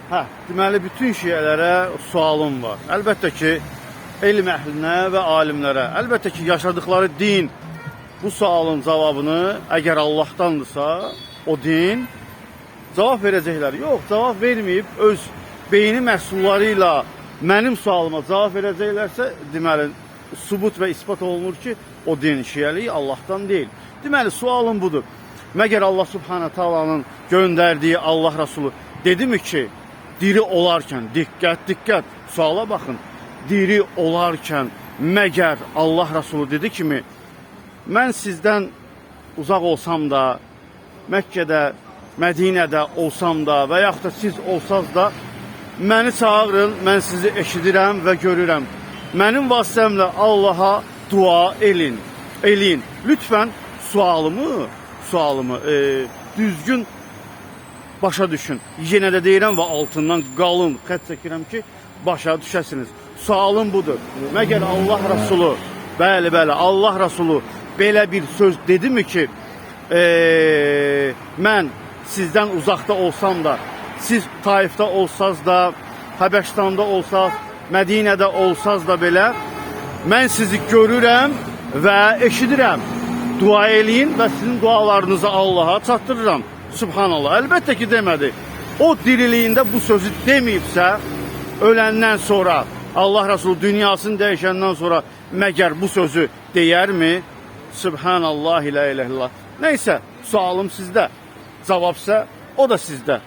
Deməli, bütün şiələrə sualım var. Əlbəttə ki, elm əhlinə və alimlərə, əlbəttə ki, yaşadıkları din bu sualın cavabını, əgər Allah'tandırsa, o din cavab verəcəklər. Yox, cavab verməyib, öz beyni məhsulları ilə mənim sualıma cavab verəcəklərsə, deməli, sübut və ispat olunur ki, o din şiəlik Allah'tan deyil. Deməli, sualım budur. Məgər Allah Subhanahu Taala'nın göndərdiyi Allah Resulü dedi mi ki, diri olarkən, diqqət, suala baxın, diri olarkən məgər Allah Resulü dedi kimi, mən sizdən uzaq olsam da, Məkkədə, Mədinədə olsam da və yaxud da siz olsaz da, məni çağırın, mən sizi eşidirəm və görürəm. Mənim vasitəmlə Allaha dua eləyin. Lütfən sualımı düzgün başa düşün. Yenə də deyirəm və altından qalın xət çəkirəm ki, başa düşəsiniz. Sualım budur. Məgər Allah Resulü, bəli, Allah Resulü belə bir söz dedi mi ki, mən sizdən uzaqda olsam da, siz Taifdə olsaz da, Həbəşistanda olsaz, Mədinədə olsaz da belə, mən sizi görürəm və eşidirəm. Dua eləyin və sizin dualarınızı Allaha çatdırıram. Subhanallah. Əlbəttə ki, demədi. O diriliyində bu sözü deməyibsə, öləndən sonra, Allah Resulü dünyasını dəyişəndən sonra məgər bu sözü deyərmi? Subhanallah, la ilahe illallah. Neysə, sualım sizdə. Cavabsa o da sizdə.